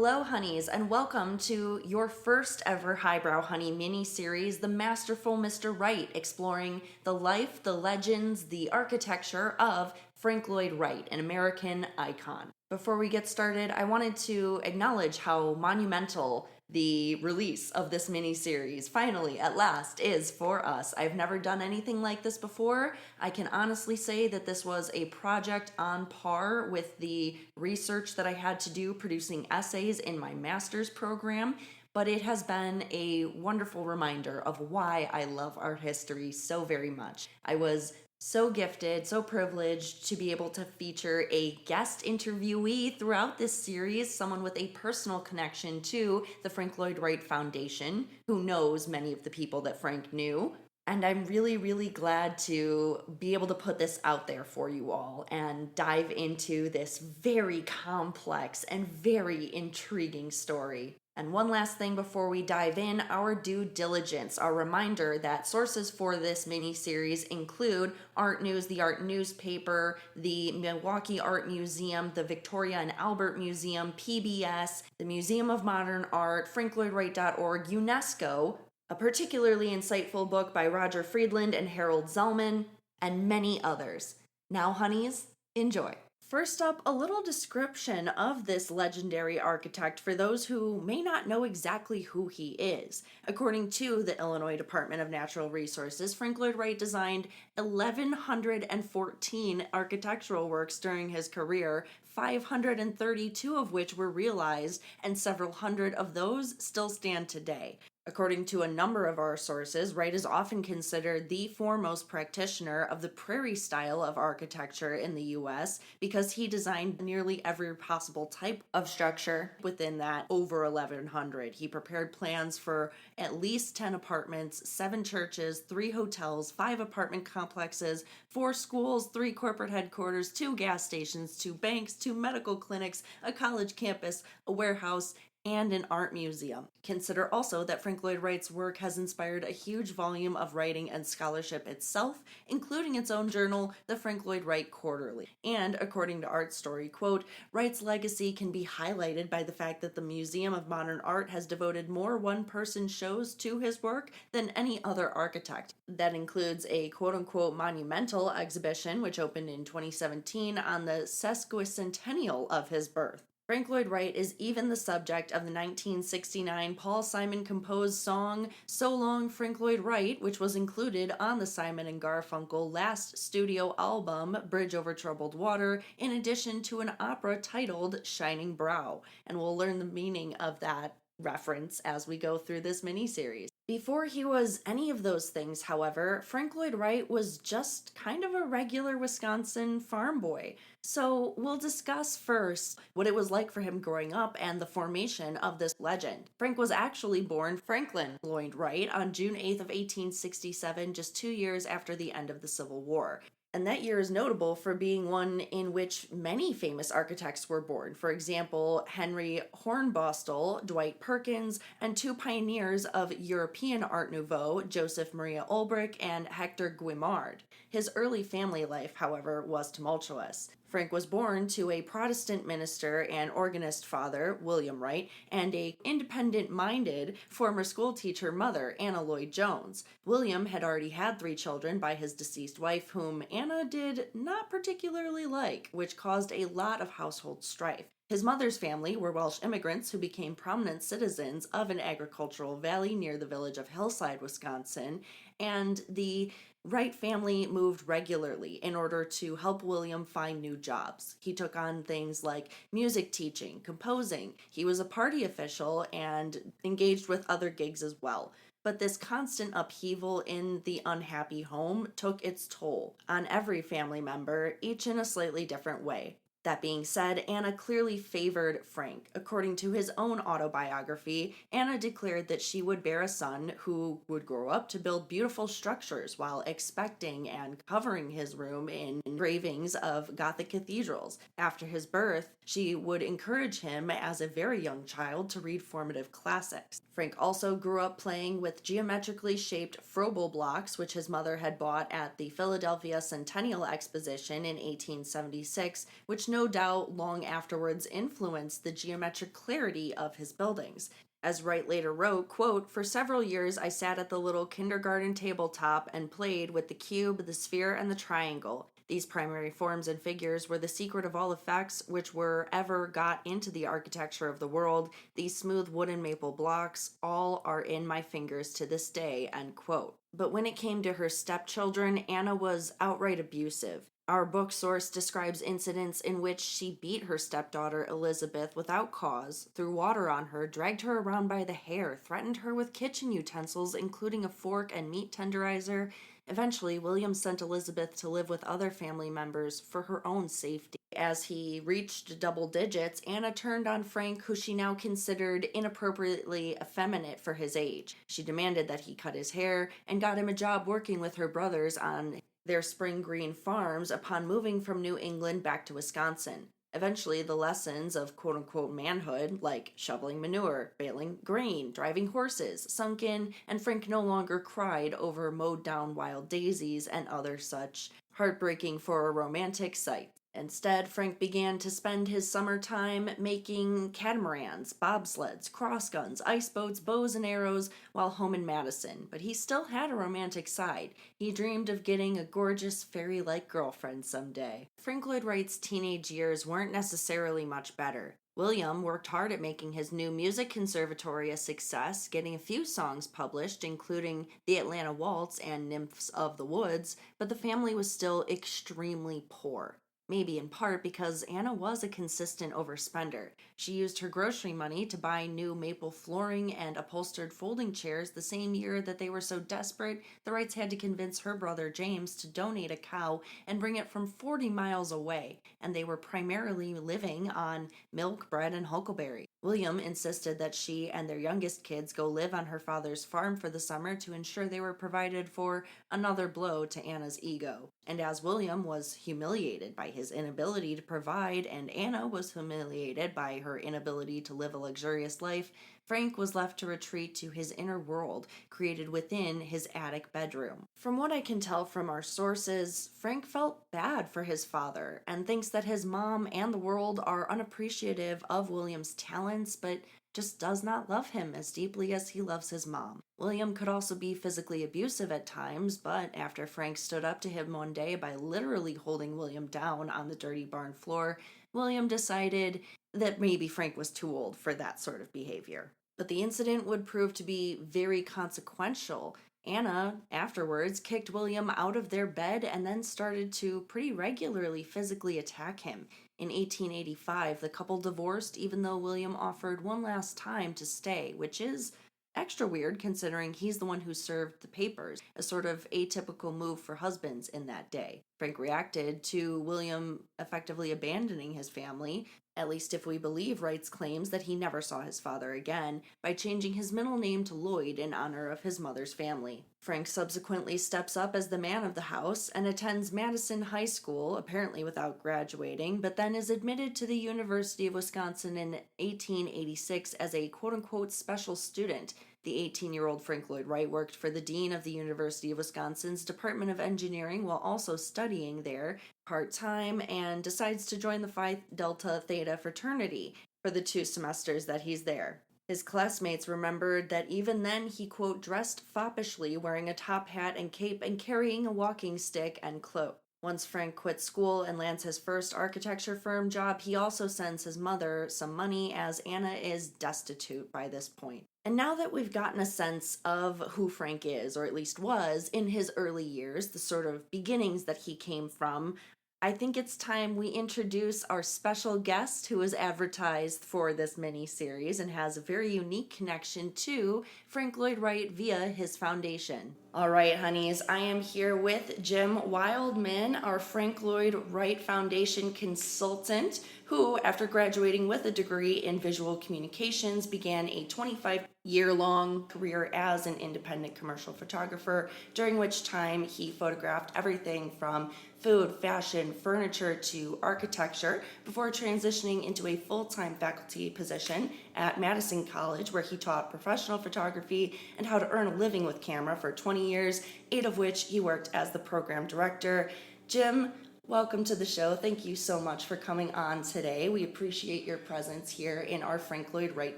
Hello, honeys, and welcome to your first ever Highbrow Honey mini-series, The Masterful Mr. Wright, exploring the life, the legends, the architecture of Frank Lloyd Wright, an American icon. Before we get started, I wanted to acknowledge how monumental the release of this mini-series, finally, at last, is for us. I've never done anything like this before. I can honestly say that this was a project on par with the research that I had to do producing essays in my master's program, but it has been a wonderful reminder of why I love art history so very much. I was so gifted, so privileged to be able to feature a guest interviewee throughout this series, someone with a personal connection to the Frank Lloyd Wright Foundation, who knows many of the people that Frank knew. And I'm really, really glad to be able to put this out there for you all and dive into this very complex and very intriguing story. And one last thing before we dive in, our due diligence. Our reminder that sources for this mini-series include Art News, the Art Newspaper, the Milwaukee Art Museum, the Victoria and Albert Museum, PBS, the Museum of Modern Art, FrankLloydWright.org, UNESCO, a particularly insightful book by Roger Friedland and Harold Zellman, and many others. Now, honeys, enjoy. First up, a little description of this legendary architect for those who may not know exactly who he is. According to the Illinois Department of Natural Resources, Frank Lloyd Wright designed 1,114 architectural works during his career, 532 of which were realized, and several hundred of those still stand today. According to a number of our sources, Wright is often considered the foremost practitioner of the prairie style of architecture in the U.S. because he designed nearly every possible type of structure within that over 1,100. He prepared plans for at least 10 apartments, 7 churches, 3 hotels, 5 apartment complexes, 4 schools, 3 corporate headquarters, 2 gas stations, 2 banks, 2 medical clinics, a college campus, a warehouse, and an art museum. Consider also that Frank Lloyd Wright's work has inspired a huge volume of writing and scholarship itself, including its own journal, the Frank Lloyd Wright Quarterly. And according to Art Story, quote, Wright's legacy can be highlighted by the fact that the Museum of Modern Art has devoted more one-person shows to his work than any other architect. That includes a quote-unquote monumental exhibition, which opened in 2017 on the sesquicentennial of his birth. Frank Lloyd Wright is even the subject of the 1969 Paul Simon composed song So Long Frank Lloyd Wright, which was included on the Simon and Garfunkel last studio album Bridge Over Troubled Water, in addition to an opera titled Shining Brow. And we'll learn the meaning of that reference as we go through this miniseries. Before he was any of those things, however, Frank Lloyd Wright was just kind of a regular Wisconsin farm boy. So we'll discuss first what it was like for him growing up and the formation of this legend. Frank was actually born Franklin Lloyd Wright on June 8th of 1867, just 2 years after the end of the Civil War. And that year is notable for being one in which many famous architects were born. For example, Henry Hornbostel, Dwight Perkins, and 2 pioneers of European Art Nouveau, Joseph Maria Olbrich and Hector Guimard. His early family life, however, was tumultuous. Frank was born to a Protestant minister and organist father, William Wright, and a independent-minded former schoolteacher mother, Anna Lloyd Jones. William had already had 3 children by his deceased wife, whom Anna did not particularly like, which caused a lot of household strife. His mother's family were Welsh immigrants who became prominent citizens of an agricultural valley near the village of Hillside, Wisconsin, and the Wright family moved regularly in order to help William find new jobs. He took on things like music teaching, composing. He was a party official and engaged with other gigs as well. But this constant upheaval in the unhappy home took its toll on every family member, each in a slightly different way. That being said, Anna clearly favored Frank. According to his own autobiography, Anna declared that she would bear a son who would grow up to build beautiful structures while expecting and covering his room in engravings of Gothic cathedrals. After his birth, she would encourage him as a very young child to read formative classics. Frank also grew up playing with geometrically shaped Froebel blocks, which his mother had bought at the Philadelphia Centennial Exposition in 1876, which no doubt long afterwards influenced the geometric clarity of his buildings. As Wright later wrote, quote, "For several years I sat at the little kindergarten tabletop and played with the cube, the sphere, and the triangle. These primary forms and figures were the secret of all effects which were ever got into the architecture of the world. These smooth wooden maple blocks, all are in my fingers to this day," end quote. But when it came to her stepchildren, Anna was outright abusive. Our book source describes incidents in which she beat her stepdaughter Elizabeth without cause, threw water on her, dragged her around by the hair, threatened her with kitchen utensils, including a fork and meat tenderizer. Eventually, William sent Elizabeth to live with other family members for her own safety. As he reached double digits, Anna turned on Frank, who she now considered inappropriately effeminate for his age. She demanded that he cut his hair and got him a job working with her brothers on their spring green farms upon moving from New England back to Wisconsin. Eventually, the lessons of quote unquote manhood, like shoveling manure, baling grain, driving horses, sunk in, and Frank no longer cried over mowed down wild daisies and other such heartbreaking for a romantic sight. Instead, Frank began to spend his summer time making catamarans, bobsleds, crossguns, ice boats, bows and arrows while home in Madison. But he still had a romantic side. He dreamed of getting a gorgeous fairy-like girlfriend someday. Frank Lloyd Wright's teenage years weren't necessarily much better. William worked hard at making his new music conservatory a success, getting a few songs published, including The Atlanta Waltz and Nymphs of the Woods, but the family was still extremely poor. Maybe in part because Anna was a consistent overspender. She used her grocery money to buy new maple flooring and upholstered folding chairs the same year that they were so desperate the Wrights had to convince her brother James to donate a cow and bring it from 40 miles away, and they were primarily living on milk, bread, and huckleberry. William insisted that she and their youngest kids go live on her father's farm for the summer to ensure they were provided for, another blow to Anna's ego. And as William was humiliated by his inability to provide, and Anna was humiliated by her inability to live a luxurious life, Frank was left to retreat to his inner world, created within his attic bedroom. From what I can tell from our sources, Frank felt bad for his father and thinks that his mom and the world are unappreciative of William's talents, but just does not love him as deeply as he loves his mom. William could also be physically abusive at times, but after Frank stood up to him one day by literally holding William down on the dirty barn floor, William decided that maybe Frank was too old for that sort of behavior. But the incident would prove to be very consequential. Anna, afterwards, kicked William out of their bed and then started to pretty regularly physically attack him. In 1885, the couple divorced even though William offered one last time to stay, which is extra weird considering he's the one who served the papers, a sort of atypical move for husbands in that day. Frank reacted to William effectively abandoning his family, at least if we believe Wright's claims that he never saw his father again, by changing his middle name to Lloyd in honor of his mother's family. Frank subsequently steps up as the man of the house and attends Madison High School, apparently without graduating, but then is admitted to the University of Wisconsin in 1886 as a quote-unquote special student. The 18-year-old Frank Lloyd Wright worked for the dean of the University of Wisconsin's Department of Engineering while also studying there part-time and decides to join the Phi Delta Theta fraternity for the 2 semesters that he's there. His classmates remembered that even then he, quote, dressed foppishly, wearing a top hat and cape and carrying a walking stick, end quote. Once Frank quits school and lands his first architecture firm job, he also sends his mother some money as Anna is destitute by this point. And now that we've gotten a sense of who Frank is, or at least was, in his early years, the sort of beginnings that he came from, I think it's time we introduce our special guest who is advertised for this mini-series and has a very unique connection to Frank Lloyd Wright via his foundation. All right, honeys, I am here with Jim Wildeman, our Frank Lloyd Wright Foundation consultant, who, after graduating with a degree in visual communications, began a 25-year-long career as an independent commercial photographer, during which time he photographed everything from food, fashion, furniture to architecture before transitioning into a full-time faculty position at Madison College, where he taught professional photography and how to earn a living with camera for 20 years, 8 of which he worked as the program director. Jim, Welcome to the show. Thank you so much for coming on today. We appreciate your presence here in our Frank Lloyd Wright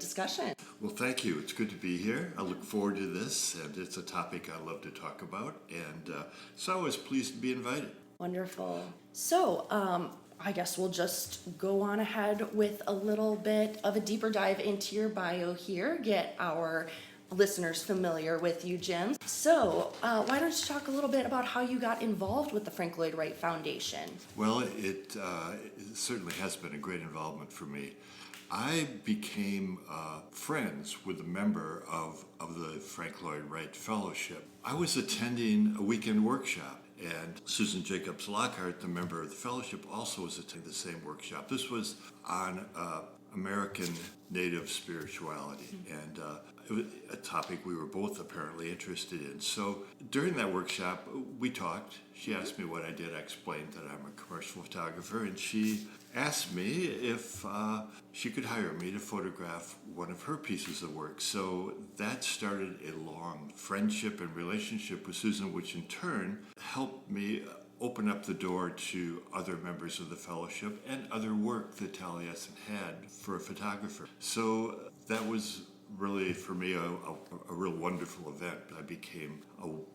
discussion. Well, thank you. It's good to be here. I look forward to this, and it's a topic I love to talk about, and so I was pleased to be invited. Wonderful. So, I guess we'll just go on ahead with a little bit of a deeper dive into your bio here, get our listeners familiar with you, Jim. So, why don't you talk a little bit about how you got involved with the Frank Lloyd Wright Foundation? Well, it certainly has been a great involvement for me. I became friends with a member of the Frank Lloyd Wright Fellowship. I was attending a weekend workshop, and Susan Jacobs Lockhart, the member of the fellowship, also was attending the same workshop. This was on American Native spirituality, and it was a topic we were both apparently interested in. So during that workshop, we talked. She asked me what I did. I explained that I'm a commercial photographer, and she asked me if she could hire me to photograph one of her pieces of work. So that started a long friendship and relationship with Susan, which in turn helped me open up the door to other members of the fellowship and other work that Taliesin had for a photographer. So that was really, for me, a real wonderful event. I became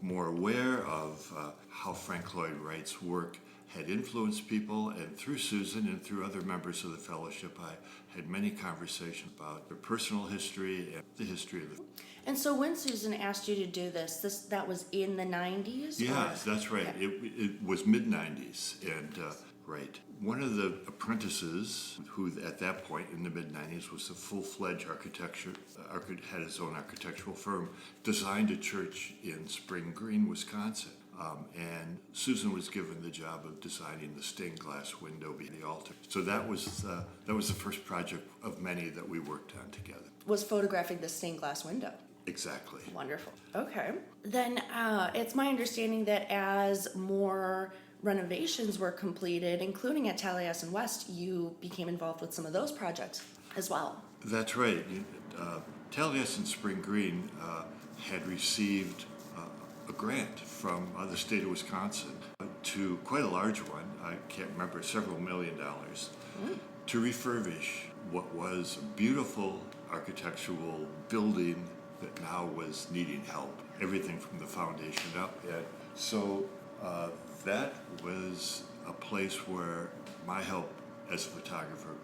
more aware of how Frank Lloyd Wright's work had influenced people, and through Susan and through other members of the fellowship, I had many conversations about their personal history and the history of the. And so when Susan asked you to do this that was in the 90s? Yes, that's right. Okay. It was mid-90s, and right. One of the apprentices, who at that point in the mid-90s was a full-fledged had his own architectural firm, designed a church in Spring Green, Wisconsin. And Susan was given the job of designing the stained glass window behind the altar. So that was the first project of many that we worked on together. Was photographing the stained glass window. Exactly. Wonderful. Okay. Then it's my understanding that as more renovations were completed, including at Taliesin West, you became involved with some of those projects as well. That's right. Taliesin Spring Green had received a grant from the state of Wisconsin to quite a large one, I can't remember, several $1 million, to refurbish what was a beautiful architectural building that now was needing help, everything from the foundation up. And so that was a place where my help as a photographer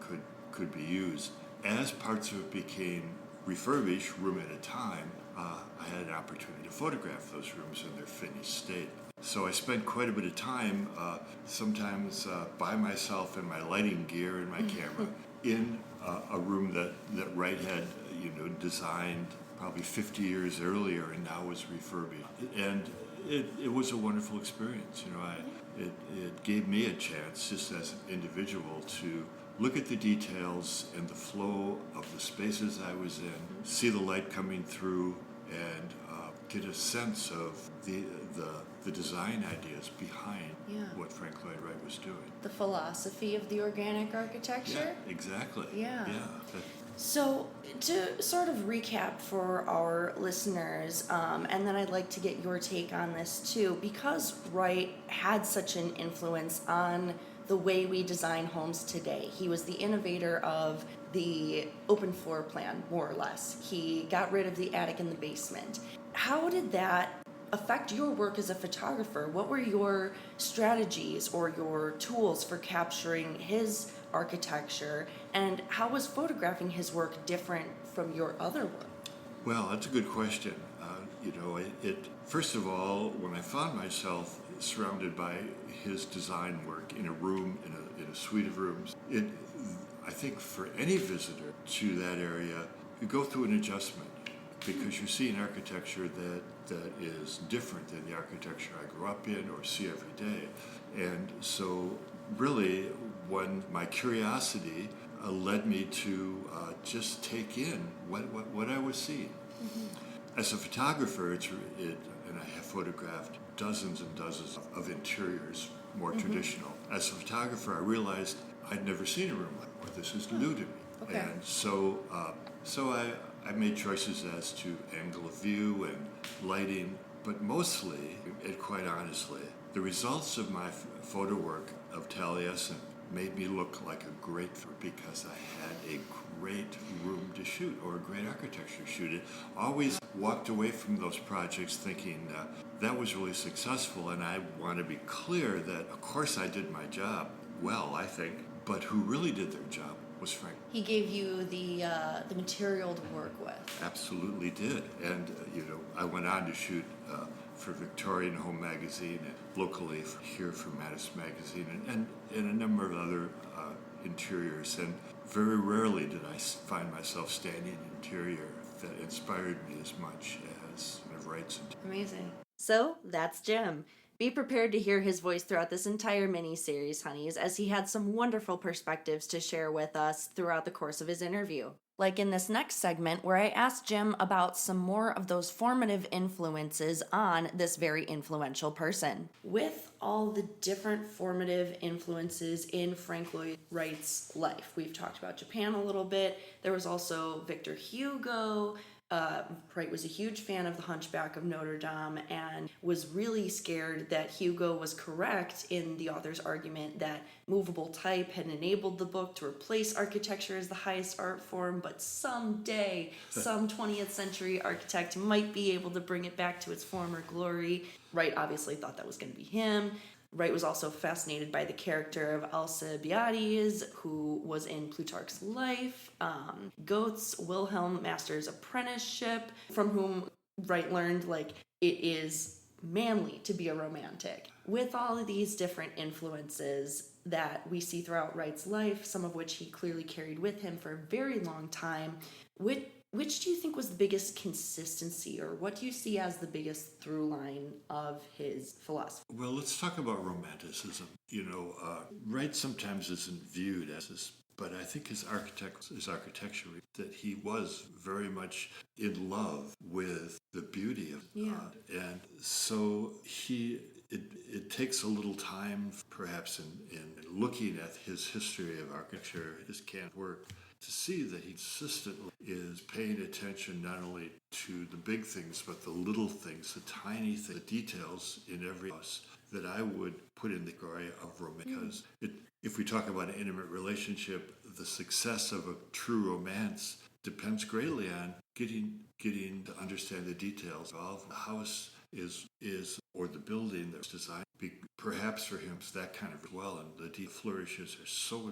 could be used. As parts of it became refurbished, room at a time, I had an opportunity to photograph those rooms in their finished state. So I spent quite a bit of time, sometimes by myself in my lighting gear and my camera, in a room that Wright had, designed probably 50 years earlier and now was refurbished. And it was a wonderful experience. It gave me a chance, just as an individual, to look at the details and the flow of the spaces I was in, see the light coming through, and get a sense of the design ideas behind what Frank Lloyd Wright was doing. The philosophy of the organic architecture? Yeah, exactly. Yeah. So to sort of recap for our listeners, and then I'd like to get your take on this too, because Wright had such an influence on the way we design homes today. He was the innovator of the open floor plan, more or less. He got rid of the attic and the basement. How did that affect your work as a photographer? What were your strategies or your tools for capturing his architecture, and how was photographing his work different from your other work? Well, that's a good question. First of all, when I found myself surrounded by his design work in a room, in a suite of rooms, I think for any visitor to that area, you go through an adjustment because you see an architecture that is different than the architecture I grew up in or see every day. And so really, when my curiosity led me to just take in what I was seeing. As a photographer, and I have photographed dozens and dozens of interiors, more traditional. As a photographer, I realized I'd never seen a room like that. This is new to me. Okay. And so I made choices as to angle of view and lighting But mostly, and quite honestly, the results of my photo work of Taliesin made me look like a great because I had a great room to shoot or a great architecture to shoot. It always walked away from those projects thinking that was really successful, and I want to be clear that of course I did my job well, I think, but who really did their job was Frank. He gave you the material to work with. Absolutely did, and I went on to shoot for Victorian Home Magazine and locally here for Madison Magazine and a number of other interiors. And very rarely did I find myself standing in an interior that inspired me as much as Wright's. Amazing. So that's Jim. Be prepared to hear his voice throughout this entire mini-series, honeys, as he had some wonderful perspectives to share with us throughout the course of his interview. Like in this next segment, where I asked Jim about some more of those formative influences on this very influential person. With all the different formative influences in Frank Lloyd Wright's life, we've talked about Japan a little bit. There was also Victor Hugo. Wright was a huge fan of The Hunchback of Notre Dame and was really scared that Hugo was correct in the author's argument that movable type had enabled the book to replace architecture as the highest art form, but someday some 20th century architect might be able to bring it back to its former glory. Wright obviously thought that was going to be him. Wright was also fascinated by the character of Alcibiades, who was in Plutarch's Life, Goethe's Wilhelm Master's Apprenticeship, from whom Wright learned, it is manly to be a romantic. With all of these different influences that we see throughout Wright's life, some of which he clearly carried with him for a very long time, which do you think was the biggest consistency, or what do you see as the biggest through line of his philosophy? Well, let's talk about romanticism. Wright sometimes isn't viewed as this, but I think his architecture, that he was very much in love with the beauty of and so it takes a little time, perhaps, in looking at his history of architecture, his canned work, to see that he consistently is paying attention not only to the big things, but the little things, the tiny things, the details in every house that I would put in the category of romance. Because if we talk about an intimate relationship, the success of a true romance depends greatly on getting to understand the details of the house is or the building that's designed. Perhaps for him, it's that kind of well, and the deep flourishes are so.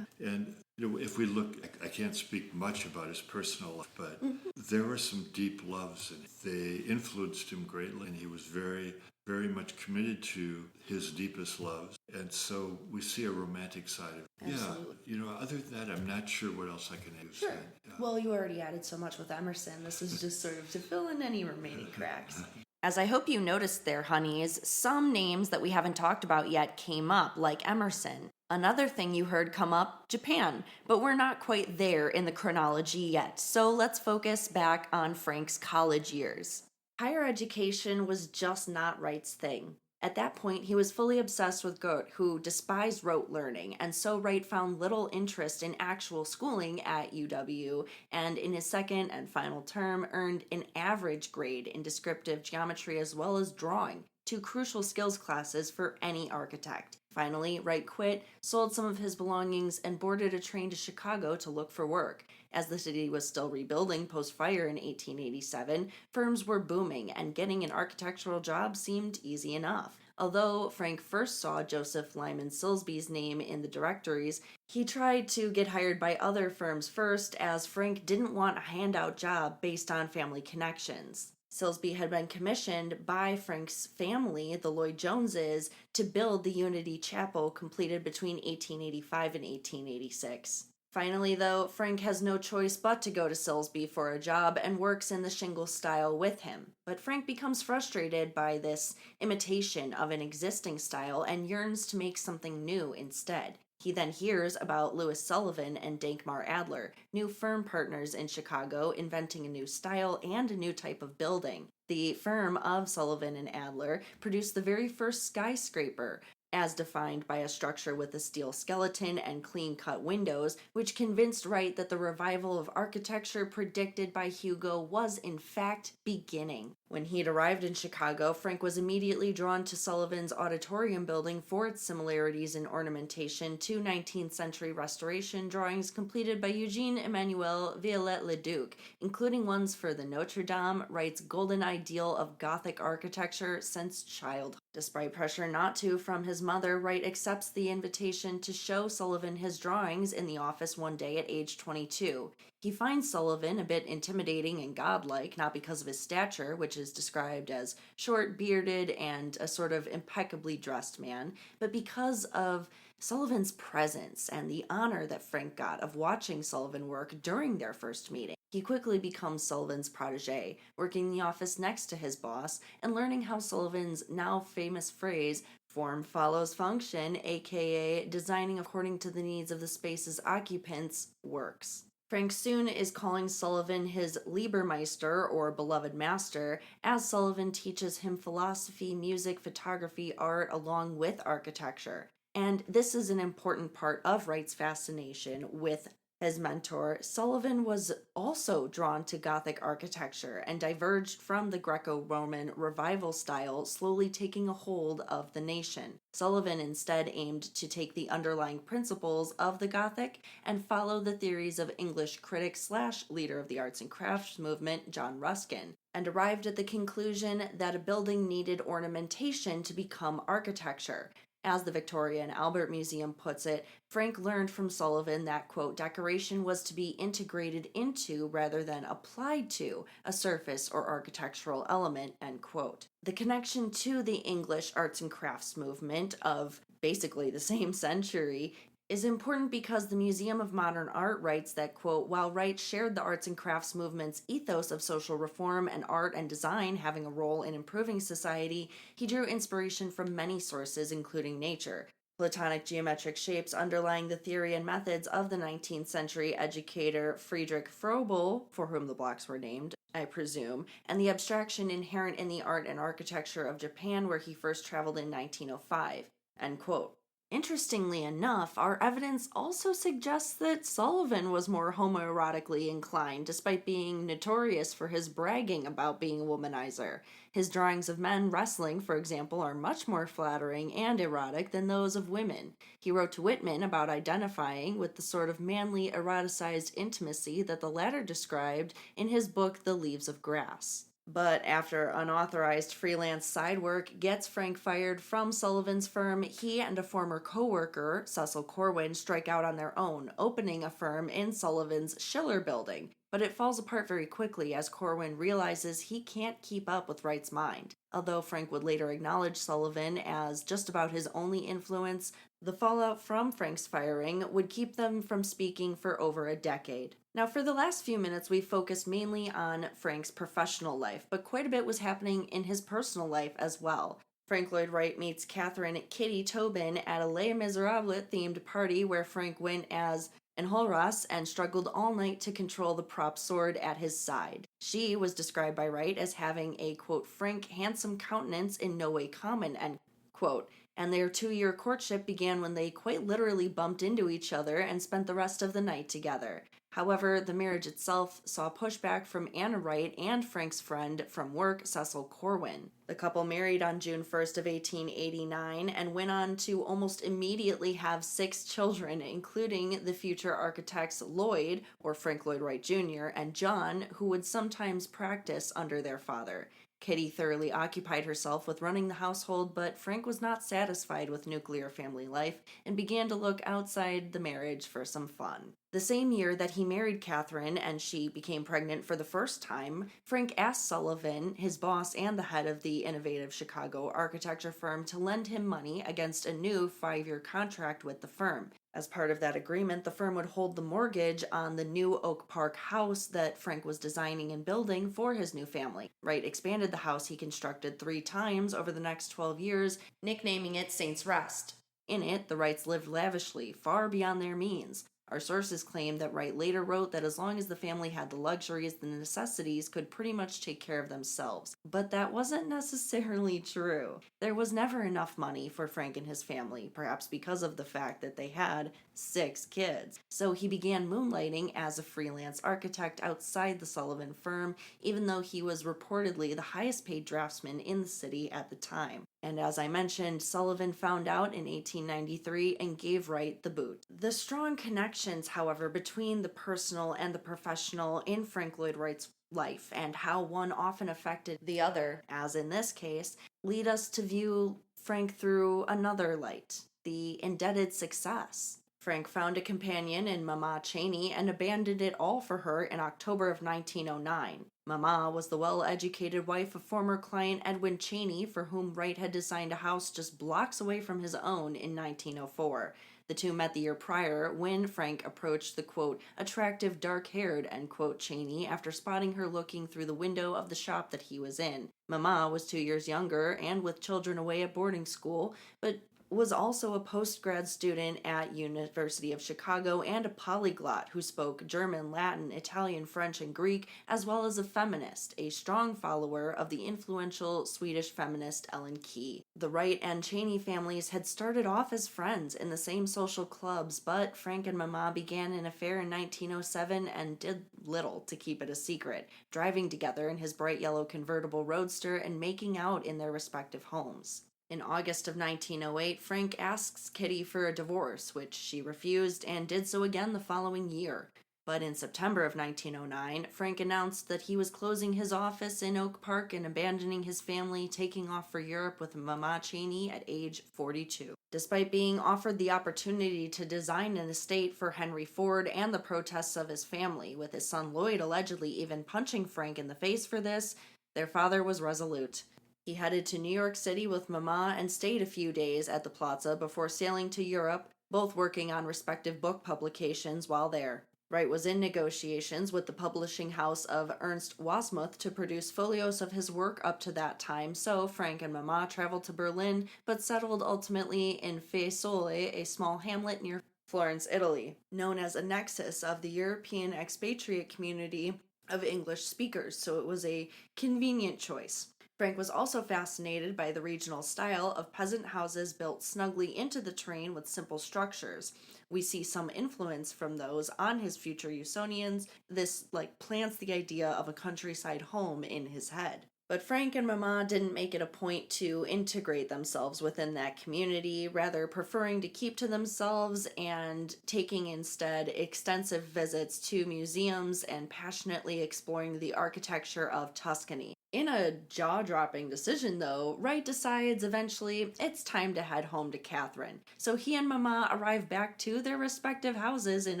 And if we look, I can't speak much about his personal life, but there were some deep loves, and they influenced him greatly. And he was very, very much committed to his deepest loves, and so we see a romantic side of it. Absolutely. Yeah, other than that, I'm not sure what else I can add. Sure. Yeah. Well, you already added so much with Emerson. This is just sort of to fill in any remaining cracks. As I hope you noticed there, honeys, some names that we haven't talked about yet came up, like Emerson. Another thing you heard come up, Japan, but we're not quite there in the chronology yet, so let's focus back on Frank's college years. Higher education was just not Wright's thing. At that point, he was fully obsessed with Goethe, who despised rote learning, and so Wright found little interest in actual schooling at UW, and in his second and final term earned an average grade in descriptive geometry as well as drawing, two crucial skills classes for any architect. Finally, Wright quit, sold some of his belongings, and boarded a train to Chicago to look for work. As the city was still rebuilding post-fire in 1887, firms were booming, and getting an architectural job seemed easy enough. Although Frank first saw Joseph Lyman Silsby's name in the directories, he tried to get hired by other firms first, as Frank didn't want a handout job based on family connections. Silsby had been commissioned by Frank's family, the Lloyd Joneses, to build the Unity Chapel completed between 1885 and 1886. Finally, though, Frank has no choice but to go to Silsby for a job and works in the shingle style with him. But Frank becomes frustrated by this imitation of an existing style and yearns to make something new instead. He then hears about Louis Sullivan and Dankmar Adler, new firm partners in Chicago, inventing a new style and a new type of building. The firm of Sullivan and Adler produced the very first skyscraper, as defined by a structure with a steel skeleton and clean-cut windows, which convinced Wright that the revival of architecture predicted by Hugo was in fact beginning. When he'd arrived in Chicago, Frank was immediately drawn to Sullivan's auditorium building for its similarities in ornamentation to 19th century restoration drawings completed by Eugene Emmanuel Viollet-le-Duc, including ones for the Notre Dame, Wright's golden ideal of Gothic architecture since childhood. Despite pressure not to from his mother, Wright accepts the invitation to show Sullivan his drawings in the office one day at age 22. He finds Sullivan a bit intimidating and godlike, not because of his stature, which is described as short, bearded, and a sort of impeccably dressed man, but because of Sullivan's presence and the honor that Frank got of watching Sullivan work during their first meeting. He quickly becomes Sullivan's protege, working in the office next to his boss and learning how Sullivan's now famous phrase, form follows function, aka designing according to the needs of the space's occupants, works. Frank soon is calling Sullivan his Liebermeister, or beloved master, as Sullivan teaches him philosophy, music, photography, art, along with architecture. And this is an important part of Wright's fascination with his mentor. Sullivan was also drawn to Gothic architecture and diverged from the Greco-Roman revival style, slowly taking a hold of the nation. Sullivan instead aimed to take the underlying principles of the Gothic and follow the theories of English critic / leader of the arts and crafts movement, John Ruskin, and arrived at the conclusion that a building needed ornamentation to become architecture. As the Victoria and Albert Museum puts it, Frank learned from Sullivan that, quote, decoration was to be integrated into rather than applied to a surface or architectural element, end quote. The connection to the English arts and crafts movement of basically the same century is important because the Museum of Modern Art writes that, quote, while Wright shared the arts and crafts movement's ethos of social reform and art and design having a role in improving society, he drew inspiration from many sources, including nature. Platonic geometric shapes underlying the theory and methods of the 19th century educator Friedrich Froebel, for whom the blocks were named, I presume, and the abstraction inherent in the art and architecture of Japan, where he first traveled in 1905, end quote. Interestingly enough, our evidence also suggests that Sullivan was more homoerotically inclined, despite being notorious for his bragging about being a womanizer. His drawings of men wrestling, for example, are much more flattering and erotic than those of women. He wrote to Whitman about identifying with the sort of manly, eroticized intimacy that the latter described in his book The Leaves of Grass. But after unauthorized freelance side work gets Frank fired from Sullivan's firm, he and a former co-worker, Cecil Corwin, strike out on their own, opening a firm in Sullivan's Schiller building. But it falls apart very quickly as Corwin realizes he can't keep up with Wright's mind. Although Frank would later acknowledge Sullivan as just about his only influence, the fallout from Frank's firing would keep them from speaking for over a decade. Now, for the last few minutes, we focused mainly on Frank's professional life, but quite a bit was happening in his personal life as well. Frank Lloyd Wright meets Catherine Kitty Tobin at a Les Miserables themed party where Frank went as Enjolras and struggled all night to control the prop sword at his side. She was described by Wright as having a, quote, frank, handsome countenance in no way common, end quote. And their 2-year courtship began when they quite literally bumped into each other and spent the rest of the night together. However, the marriage itself saw pushback from Anna Wright and Frank's friend from work, Cecil Corwin. The couple married on June 1st of 1889 and went on to almost immediately have 6 children, including the future architects Lloyd, or Frank Lloyd Wright Jr., and John, who would sometimes practice under their father. Kitty thoroughly occupied herself with running the household, but Frank was not satisfied with nuclear family life and began to look outside the marriage for some fun. The same year that he married Catherine and she became pregnant for the first time, Frank asked Sullivan, his boss and the head of the innovative Chicago architecture firm, to lend him money against a new 5-year contract with the firm. As part of that agreement, the firm would hold the mortgage on the new Oak Park house that Frank was designing and building for his new family. Wright expanded the house he constructed 3 times over the next 12 years, nicknaming it Saints Rest. In it, the Wrights lived lavishly, far beyond their means. Our sources claim that Wright later wrote that as long as the family had the luxuries, the necessities could pretty much take care of themselves. But that wasn't necessarily true. There was never enough money for Frank and his family, perhaps because of the fact that they had 6 kids. So he began moonlighting as a freelance architect outside the Sullivan firm, even though he was reportedly the highest paid draftsman in the city at the time. And as I mentioned, Sullivan found out in 1893 and gave Wright the boot. The strong connections, however, between the personal and the professional in Frank Lloyd Wright's life and how one often affected the other, as in this case, lead us to view Frank through another light, the indebted success. Frank found a companion in Mama Cheney and abandoned it all for her in October of 1909. Mama was the well-educated wife of former client Edwin Cheney, for whom Wright had designed a house just blocks away from his own in 1904. The two met the year prior when Frank approached the, quote, attractive dark-haired, end quote, Cheney after spotting her looking through the window of the shop that he was in. Mama was 2 years younger and with children away at boarding school, but was also a post-grad student at University of Chicago and a polyglot who spoke German, Latin, Italian, French, and Greek, as well as a feminist, a strong follower of the influential Swedish feminist Ellen Key. The Wright and Cheney families had started off as friends in the same social clubs, but Frank and Mama began an affair in 1907 and did little to keep it a secret, driving together in his bright yellow convertible roadster and making out in their respective homes. In August of 1908, Frank asks Kitty for a divorce, which she refused and did so again the following year. But in September of 1909, Frank announced that he was closing his office in Oak Park and abandoning his family, taking off for Europe with Mama Cheney at age 42. Despite being offered the opportunity to design an estate for Henry Ford and the protests of his family, with his son Lloyd allegedly even punching Frank in the face for this, their father was resolute. He headed to New York City with Mama and stayed a few days at the Plaza before sailing to Europe, both working on respective book publications while there. Wright was in negotiations with the publishing house of Ernst Wasmuth to produce folios of his work up to that time, so Frank and Mama traveled to Berlin but settled ultimately in Fiesole, a small hamlet near Florence, Italy, known as a nexus of the European expatriate community of English speakers, so it was a convenient choice. Frank was also fascinated by the regional style of peasant houses built snugly into the terrain with simple structures. We see some influence from those on his future Usonians. This plants the idea of a countryside home in his head. But Frank and Mama didn't make it a point to integrate themselves within that community, rather preferring to keep to themselves and taking instead extensive visits to museums and passionately exploring the architecture of Tuscany. In a jaw-dropping decision, though, Wright decides eventually it's time to head home to Catherine. So he and Mama arrive back to their respective houses in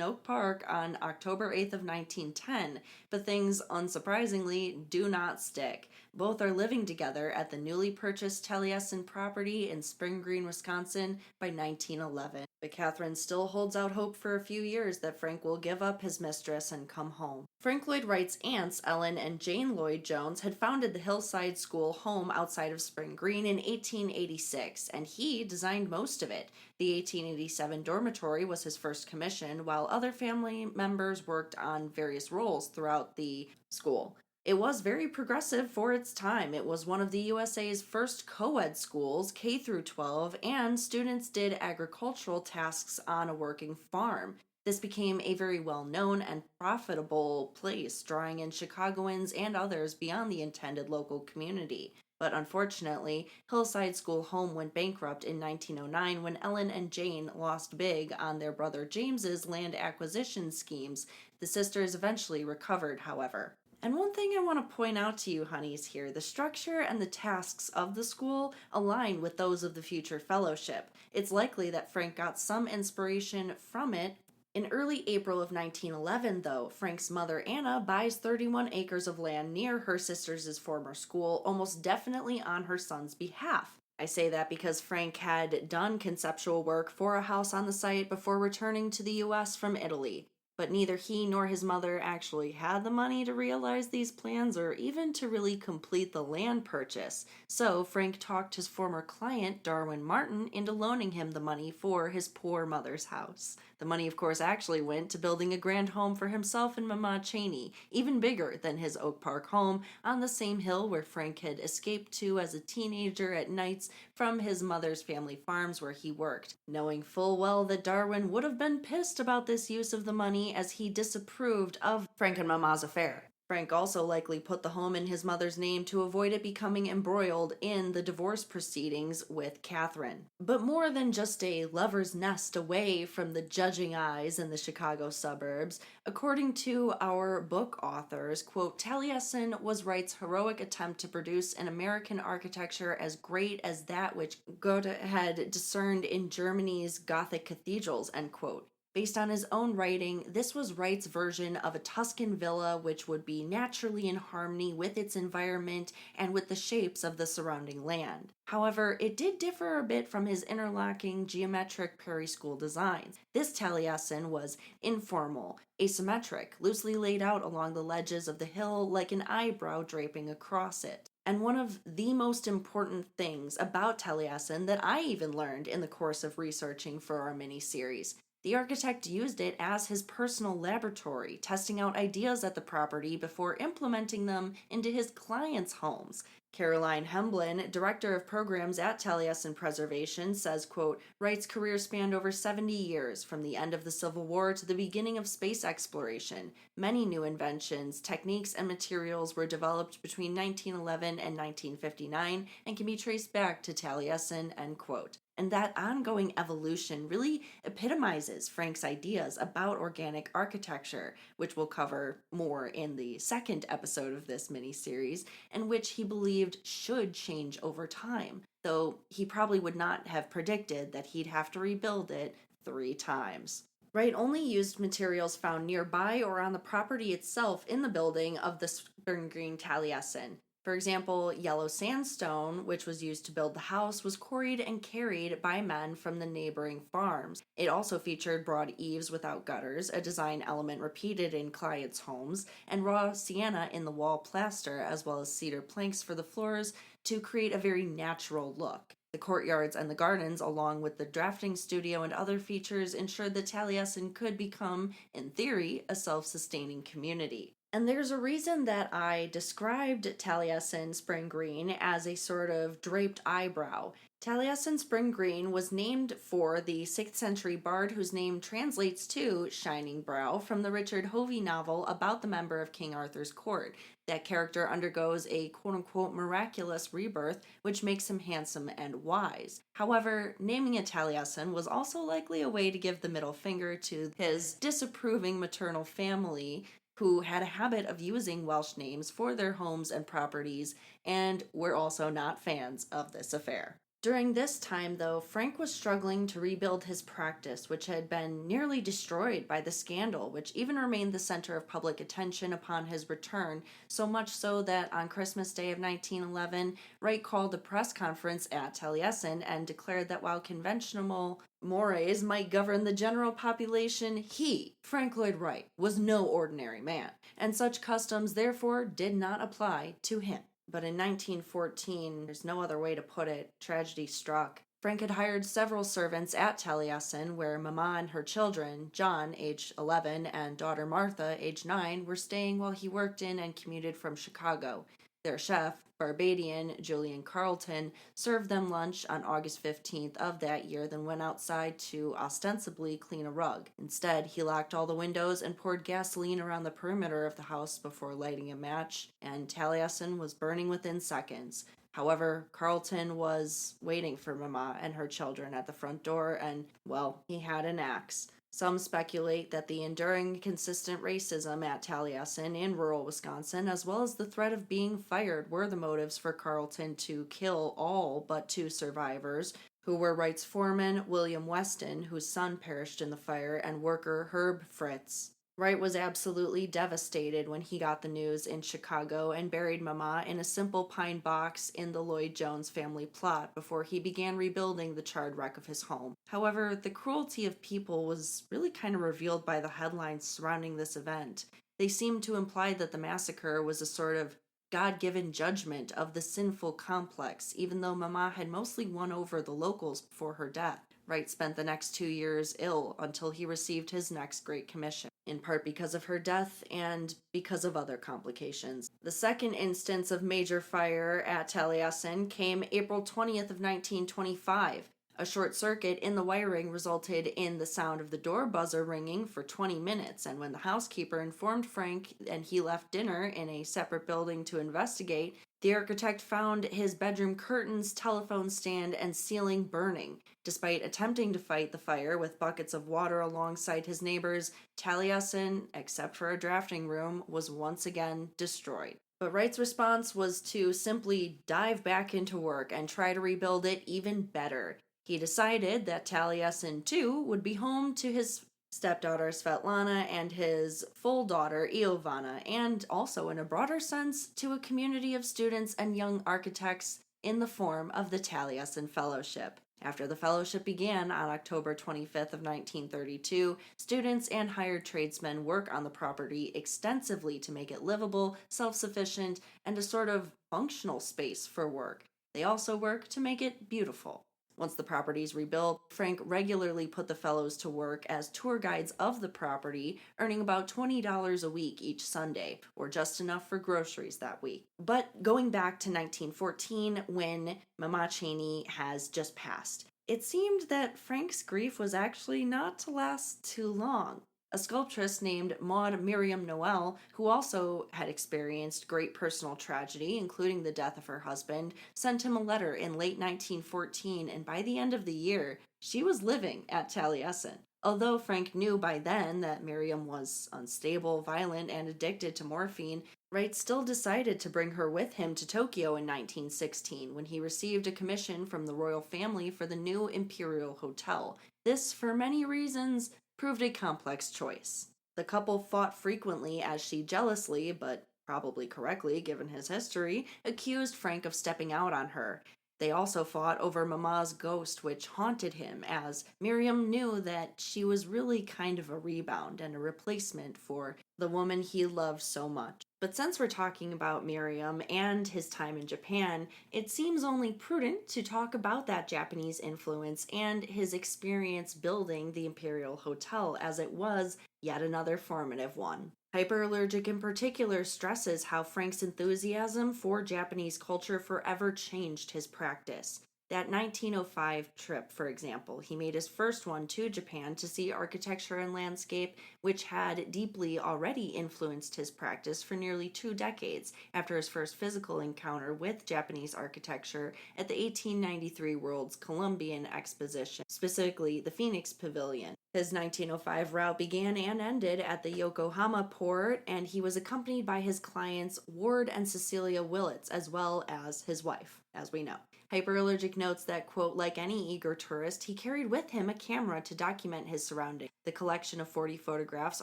Oak Park on October 8th of 1910, but things, unsurprisingly, do not stick. Both are living together at the newly purchased Taliesin property in Spring Green, Wisconsin by 1911. But Catherine still holds out hope for a few years that Frank will give up his mistress and come home. Frank Lloyd Wright's aunts, Ellen and Jane Lloyd Jones, had founded the Hillside School home outside of Spring Green in 1886, and he designed most of it. The 1887 dormitory was his first commission, while other family members worked on various roles throughout the school. It was very progressive for its time. It was one of the USA's first co-ed schools, K through 12, and students did agricultural tasks on a working farm. This became a very well-known and profitable place, drawing in Chicagoans and others beyond the intended local community. But unfortunately, Hillside School Home went bankrupt in 1909 when Ellen and Jane lost big on their brother James's land acquisition schemes. The sisters eventually recovered, however. And one thing I want to point out to you, honeys, here, the structure and the tasks of the school align with those of the future fellowship. It's likely that Frank got some inspiration from it. In early April of 1911, though, Frank's mother, Anna, buys 31 acres of land near her sister's former school, almost definitely on her son's behalf. I say that because Frank had done conceptual work for a house on the site before returning to the U.S. from Italy. But neither he nor his mother actually had the money to realize these plans or even to really complete the land purchase. So Frank talked his former client, Darwin Martin, into loaning him the money for his poor mother's house. The money, of course, actually went to building a grand home for himself and Mama Cheney, even bigger than his Oak Park home on the same hill where Frank had escaped to as a teenager at nights from his mother's family farms where he worked, knowing full well that Darwin would have been pissed about this use of the money as he disapproved of Frank and Mama's affair. Frank also likely put the home in his mother's name to avoid it becoming embroiled in the divorce proceedings with Catherine. But more than just a lover's nest away from the judging eyes in the Chicago suburbs, according to our book authors, quote, Taliesin was Wright's heroic attempt to produce an American architecture as great as that which Goethe had discerned in Germany's Gothic cathedrals, end quote. Based on his own writing, this was Wright's version of a Tuscan villa which would be naturally in harmony with its environment and with the shapes of the surrounding land. However, it did differ a bit from his interlocking geometric prairie school designs. This Taliesin was informal, asymmetric, loosely laid out along the ledges of the hill like an eyebrow draping across it. And one of the most important things about Taliesin that I even learned in the course of researching for our mini-series, the architect used it as his personal laboratory, testing out ideas at the property before implementing them into his clients' homes. Caroline Hemblin, director of programs at Taliesin Preservation, says, quote, Wright's career spanned over 70 years, from the end of the Civil War to the beginning of space exploration. Many new inventions, techniques, and materials were developed between 1911 and 1959 and can be traced back to Taliesin, end quote. And that ongoing evolution really epitomizes Frank's ideas about organic architecture, which we'll cover more in the second episode of this mini-series, and which he believed should change over time, though he probably would not have predicted that he'd have to rebuild it 3 times. Wright only used materials found nearby or on the property itself in the building of the Spring Green Taliesin. For example, yellow sandstone, which was used to build the house, was quarried and carried by men from the neighboring farms. It also featured broad eaves without gutters, a design element repeated in clients' homes, and raw sienna in the wall plaster, as well as cedar planks for the floors to create a very natural look. The courtyards and the gardens, along with the drafting studio and other features, ensured that Taliesin could become, in theory, a self-sustaining community. And there's a reason that I described Taliesin Spring Green as a sort of draped eyebrow. Taliesin Spring Green was named for the 6th century bard whose name translates to Shining Brow from the Richard Hovey novel about the member of King Arthur's court. That character undergoes a quote-unquote miraculous rebirth, which makes him handsome and wise. However, naming it Taliesin was also likely a way to give the middle finger to his disapproving maternal family, who had a habit of using Welsh names for their homes and properties, and were also not fans of this affair. During this time, though, Frank was struggling to rebuild his practice, which had been nearly destroyed by the scandal, which even remained the center of public attention upon his return, so much so that on Christmas Day of 1911, Wright called a press conference at Taliesin and declared that while conventional mores might govern the general population, he, Frank Lloyd Wright, was no ordinary man, and such customs therefore did not apply to him. But in 1914, there's no other way to put it, tragedy struck. Frank had hired several servants at Taliesin, where Mama and her children, John, age 11, and daughter Martha, age 9, were staying while he worked in and commuted from Chicago. Their chef, Barbadian Julian Carleton, served them lunch on August 15th of that year, then went outside to ostensibly clean a rug. Instead, he locked all the windows and poured gasoline around the perimeter of the house before lighting a match, and Taliesin was burning within seconds. However, Carleton was waiting for Mama and her children at the front door, and, well, he had an axe. Some speculate that the enduring consistent racism at Taliesin in rural Wisconsin, as well as the threat of being fired, were the motives for Carleton to kill all but 2 survivors, who were Wright's foreman, William Weston, whose son perished in the fire, and worker Herb Fritz. Wright was absolutely devastated when he got the news in Chicago and buried Mama in a simple pine box in the Lloyd Jones family plot before he began rebuilding the charred wreck of his home. However, the cruelty of people was really kind of revealed by the headlines surrounding this event. They seemed to imply that the massacre was a sort of God given judgment of the sinful complex, even though Mama had mostly won over the locals before her death. Wright spent the next 2 years ill until he received his next Great Commission, in part because of her death and because of other complications. The second instance of major fire at Taliesin came April 20th of 1925. A short circuit in the wiring resulted in the sound of the door buzzer ringing for 20 minutes, and when the housekeeper informed Frank and he left dinner in a separate building to investigate, the architect found his bedroom curtains, telephone stand, and ceiling burning. Despite attempting to fight the fire with buckets of water alongside his neighbors, Taliesin, except for a drafting room, was once again destroyed. But Wright's response was to simply dive back into work and try to rebuild it even better. He decided that Taliesin too would be home to his stepdaughter Svetlana and his full daughter Iovana, and also, in a broader sense, to a community of students and young architects in the form of the Taliesin Fellowship. After the fellowship began on October 25th of 1932, students and hired tradesmen work on the property extensively to make it livable, self-sufficient, and a sort of functional space for work. They also work to make it beautiful. Once the property is rebuilt, Frank regularly put the fellows to work as tour guides of the property, earning about $20 a week each Sunday, or just enough for groceries that week. But going back to 1914, when Mama Chaney has just passed, it seemed that Frank's grief was actually not to last too long. A sculptress named Maud Miriam Noel, who also had experienced great personal tragedy, including the death of her husband, sent him a letter in late 1914, and by the end of the year, she was living at Taliesin. Although Frank knew by then that Miriam was unstable, violent, and addicted to morphine, Wright still decided to bring her with him to Tokyo in 1916 when he received a commission from the royal family for the new Imperial Hotel. This, for many reasons, proved a complex choice. The couple fought frequently as she jealously, but probably correctly given his history, accused Frank of stepping out on her. They also fought over Mama's ghost, which haunted him, as Miriam knew that she was really kind of a rebound and a replacement for the woman he loved so much. But since we're talking about Miriam and his time in Japan, it seems only prudent to talk about that Japanese influence and his experience building the Imperial Hotel, as it was yet another formative one. Hyperallergic in particular stresses how Frank's enthusiasm for Japanese culture forever changed his practice. That 1905 trip, for example, he made his first one to Japan to see architecture and landscape, which had deeply already influenced his practice for nearly 2 decades after his first physical encounter with Japanese architecture at the 1893 World's Columbian Exposition, specifically the Phoenix Pavilion. His 1905 route began and ended at the Yokohama port, and he was accompanied by his clients Ward and Cecilia Willits, as well as his wife, as we know. Hyperallergic notes that, quote, like any eager tourist, he carried with him a camera to document his surroundings. The collection of 40 photographs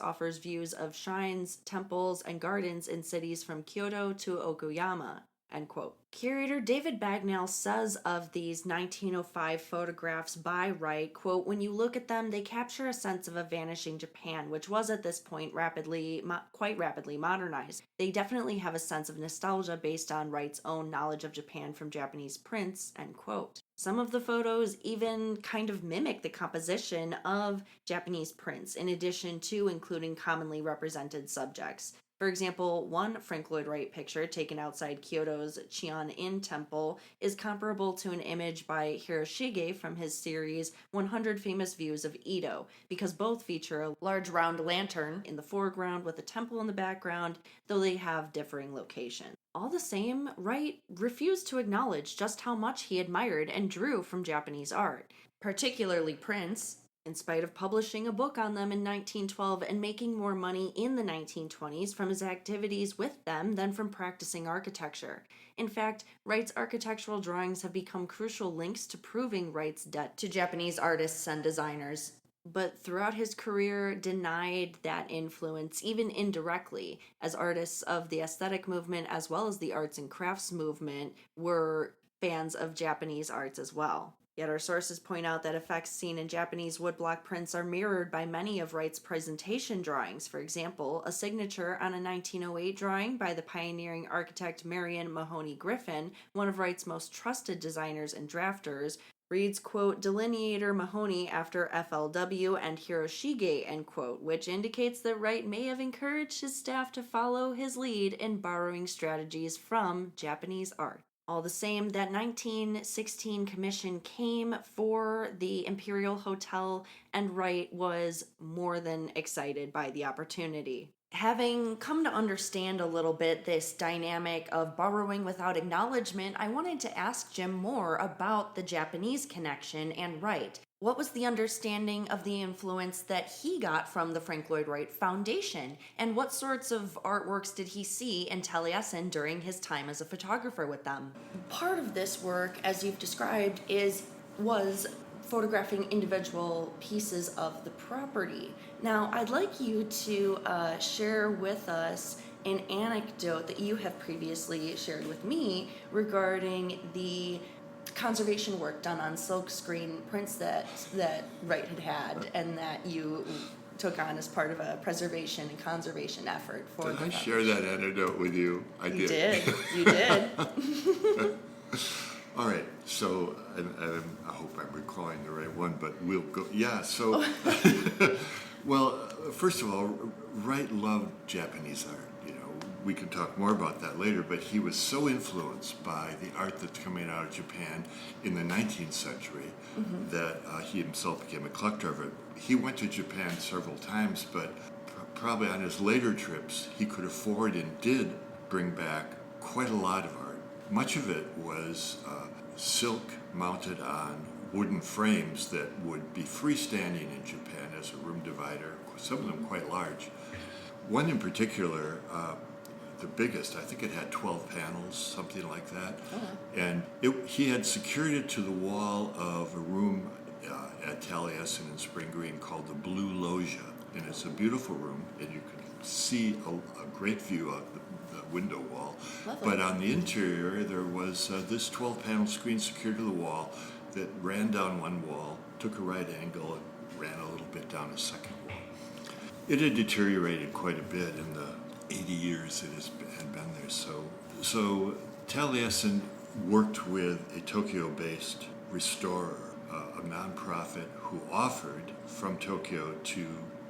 offers views of shrines, temples, and gardens in cities from Kyoto to Okayama, end quote. Curator David Bagnall says of these 1905 photographs by Wright, quote, when you look at them, they capture a sense of a vanishing Japan, which was at this point quite rapidly modernized. They definitely have a sense of nostalgia based on Wright's own knowledge of Japan from Japanese prints, end quote. Some of the photos even kind of mimic the composition of Japanese prints, in addition to including commonly represented subjects. For example, one Frank Lloyd Wright picture taken outside Kyoto's Chian-in Temple is comparable to an image by Hiroshige from his series 100 Famous Views of Edo, because both feature a large round lantern in the foreground with a temple in the background, though they have differing locations. All the same, Wright refused to acknowledge just how much he admired and drew from Japanese art, particularly prints, in spite of publishing a book on them in 1912 and making more money in the 1920s from his activities with them than from practicing architecture. In fact, Wright's architectural drawings have become crucial links to proving Wright's debt to Japanese artists and designers. but throughout his career denied that influence, even indirectly, as artists of the aesthetic movement as well as the arts and crafts movement were fans of Japanese arts as well. Yet our sources point out that effects seen in Japanese woodblock prints are mirrored by many of Wright's presentation drawings. For example, a signature on a 1908 drawing by the pioneering architect Marion Mahoney Griffin, one of Wright's most trusted designers and drafters, reads, quote, delineator Mahoney after FLW and Hiroshige, end quote, which indicates that Wright may have encouraged his staff to follow his lead in borrowing strategies from Japanese art. All the same, that 1916 commission came for the Imperial Hotel, and Wright was more than excited by the opportunity. Having come to understand a little bit this dynamic of borrowing without acknowledgement, I wanted to ask Jim more about the Japanese connection and Wright. What was the understanding of the influence that he got from the Frank Lloyd Wright Foundation? And what sorts of artworks did he see in Taliesin during his time as a photographer with them? Part of this work, as you've described, was photographing individual pieces of the property. Now, I'd like you to share with us an anecdote that you have previously shared with me regarding the conservation work done on silkscreen prints that Wright had and that you took on as part of a preservation and conservation effort for Did I share that anecdote with you? I did. You did. You did. All right, so and I hope I'm recalling the right one, but we'll go. Yeah, so, well, first of all, Wright loved Japanese art. We can talk more about that later, but he was so influenced by the art that's coming out of Japan in the 19th century that he himself became a collector of it. He went to Japan several times, but probably on his later trips, he could afford and did bring back quite a lot of art. Much of it was silk mounted on wooden frames that would be freestanding in Japan as a room divider, some of them quite large. One in particular, the biggest, I think it had 12 panels, something like that. And he had secured it to the wall of a room at Taliesin in Spring Green called the Blue Loggia. And it's a beautiful room, and you can see a great view of the window wall. Lovely. But on the interior, there was this 12-panel screen secured to the wall that ran down one wall, took a right angle, and ran a little bit down a second wall. It had deteriorated quite a bit in the 80 years it had been there. So Taliesin worked with a Tokyo-based restorer, a nonprofit who offered from Tokyo to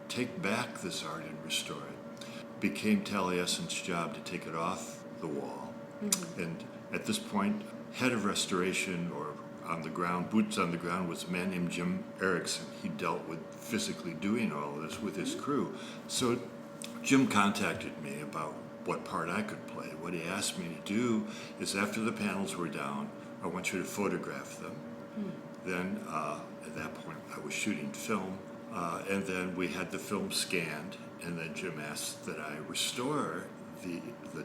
take back this art and restore it. Became Taliesin's job to take it off the wall. And at this point, head of restoration or on the ground, boots on the ground, was a man named Jim Erickson. He dealt with physically doing all of this with his crew. So Jim contacted me about what part I could play. What he asked me to do is after the panels were down, I want you to photograph them. Then at that point I was shooting film, and then we had the film scanned, and then Jim asked that I restore the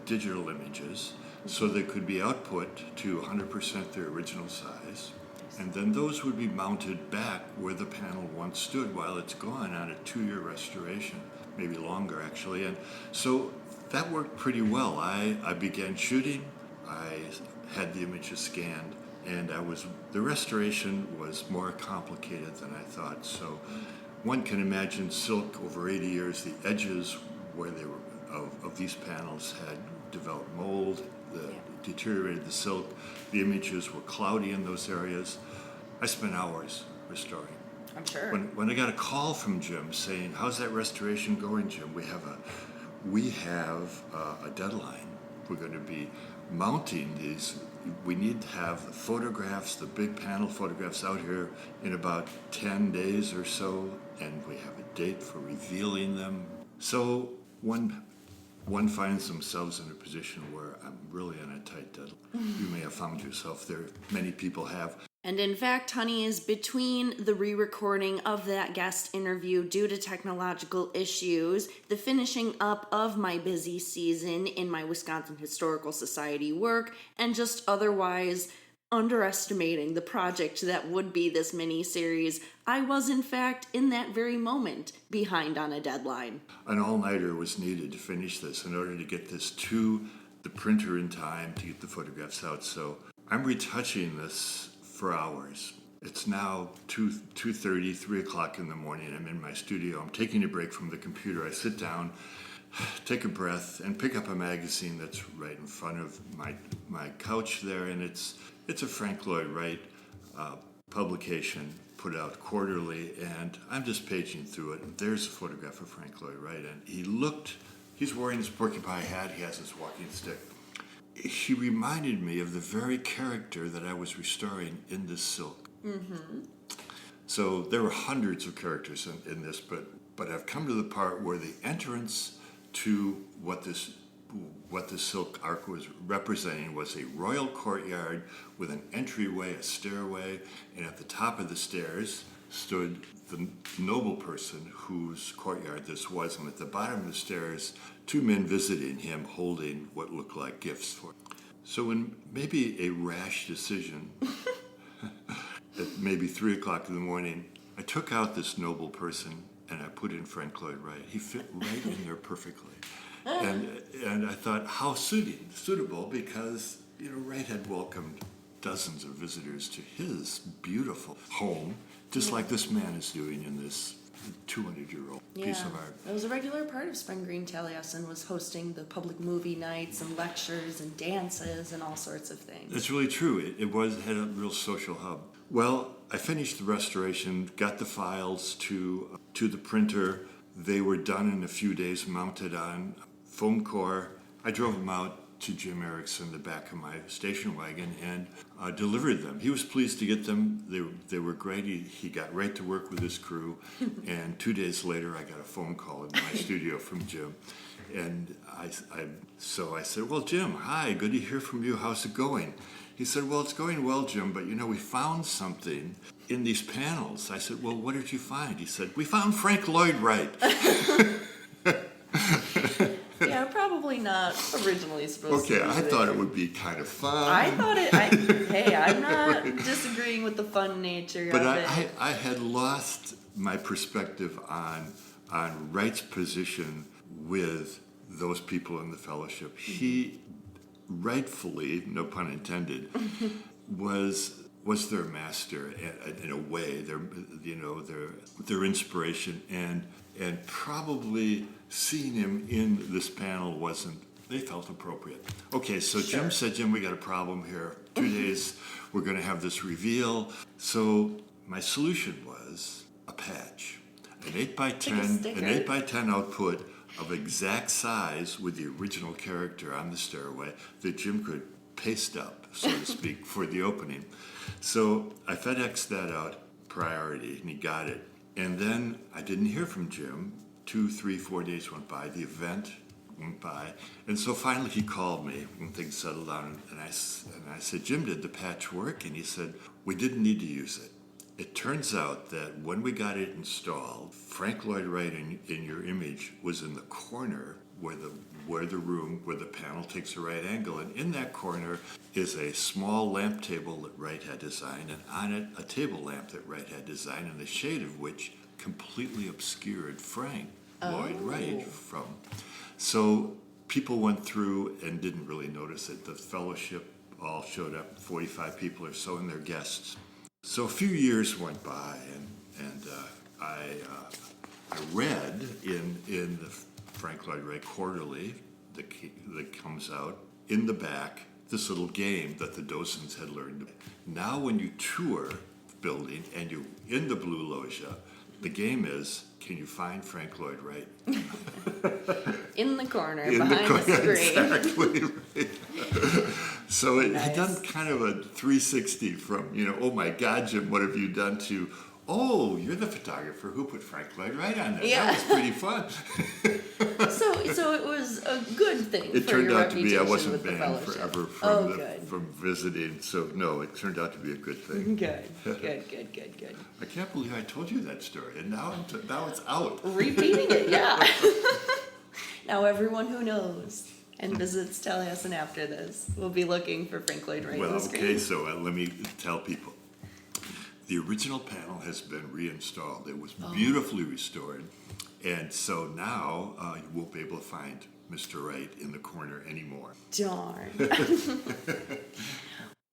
digital images so they could be output to 100% their original size. And then those would be mounted back where the panel once stood while it's gone on a 2-year restoration, maybe longer actually. And so that worked pretty well. I began shooting, I had the images scanned, and the restoration was more complicated than I thought. So one can imagine silk over 80 years, the edges where they were of these panels had developed mold, deteriorated the silk. The images were cloudy in those areas. I spent hours restoring. I'm sure. When I got a call from Jim saying, "How's that restoration going, Jim? We have a deadline. We're going to be mounting these. We need to have the photographs, the big panel photographs out here in about 10 days or so, and we have a date for revealing them." So one finds themselves in a position where I'm really on a tight deadline. You may have found yourself there. Many people have. And in fact, honey, is between the re-recording of that guest interview due to technological issues, the finishing up of my busy season in my Wisconsin Historical Society work, and just otherwise underestimating the project that would be this mini-series, I was in fact in that very moment behind on a deadline. An all-nighter was needed to finish this in order to get this to the printer in time to get the photographs out. So I'm retouching this for hours. It's now 2:30, 3 o'clock in the morning. I'm in my studio. I'm taking a break from the computer. I sit down, take a breath, and pick up a magazine that's right in front of my couch there, and it's a Frank Lloyd Wright publication put out quarterly, and I'm just paging through it, and there's a photograph of Frank Lloyd Wright, and he's wearing his porcupine hat, he has his walking stick. He reminded me of the very character that I was restoring in this silk. Mm-hmm. So there were hundreds of characters in this, but I've come to the part where the entrance to what this silk arc was representing was a royal courtyard with an entryway, a stairway, and at the top of the stairs stood the noble person whose courtyard this was, and at the bottom of the stairs, two men visiting him holding what looked like gifts for him. So in maybe a rash decision, at maybe 3 o'clock in the morning, I took out this noble person and I put in Frank Lloyd Wright. He fit right in there perfectly. And I thought, how suitable, because Wright had welcomed dozens of visitors to his beautiful home, just like this man is doing in this 200-year-old piece of art. It was a regular part of Spring Green Taliesin was hosting the public movie nights and lectures and dances and all sorts of things. It's really true. It had a real social hub. Well, I finished the restoration, got the files to the printer. They were done in a few days, mounted on foam core. I drove them out to Jim Erickson, the back of my station wagon, and delivered them. He was pleased to get them. They were great. He got right to work with his crew, and 2 days later I got a phone call in my studio from Jim. And so I said, well, Jim, hi, good to hear from you. How's it going? He said, well, it's going well, Jim, but we found something in these panels. I said, well, what did you find? He said, we found Frank Lloyd Wright. Yeah, probably not originally supposed to be. Okay, I thought it would be kind of fun. I thought hey, I'm not disagreeing with the fun nature of it. But I had lost my perspective on Wright's position with those people in the fellowship. He rightfully, no pun intended, was their master in a way, their inspiration, and probably seeing him in this panel they felt appropriate. Okay, so sure. Jim said, Jim, we got a problem here. 2 days, we're going to have this reveal. So my solution was a patch, an 8x10 output of exact size with the original character on the stairway that Jim could paste up, so to speak, for the opening. So I FedExed that out, priority, and he got it. And then I didn't hear from Jim. 2, 3, 4 days went by. The event went by. And so finally he called me when things settled down. And I said, Jim, did the patch work? And he said, we didn't need to use it. It turns out that when we got it installed, Frank Lloyd Wright in your image was in the corner where the panel takes a right angle, and in that corner is a small lamp table that Wright had designed, and on it a table lamp that Wright had designed, and the shade of which completely obscured Frank Lloyd Wright from. So people went through and didn't really notice it. The fellowship all showed up, 45 people or so, and their guests. So a few years went by, and I read in the Frank Lloyd Wright Quarterly that comes out in the back this little game that the docents had learned. Now when you tour the building and you're in the Blue Loggia, the game is, can you find Frank Lloyd Wright? In the corner, behind the screen. Exactly. Right. So it had done kind of a 360 from, oh my God, Jim, what have you done, to, oh, you're the photographer who put Frank Lloyd Wright on there. Yeah. That was pretty fun. So it was a good thing. It for turned your out to be, I wasn't with the banned fellowship. forever from visiting. So no, it turned out to be a good thing. Good. I can't believe I told you that story, and now it's out. Repeating it, yeah. Now everyone who knows and visits Taliesin after this. We'll be looking for Frank Lloyd Wright Well, on the screen. okay, so let me tell people. The original panel has been reinstalled. It was beautifully restored, and so now you won't be able to find Mr. Wright in the corner anymore. Darn.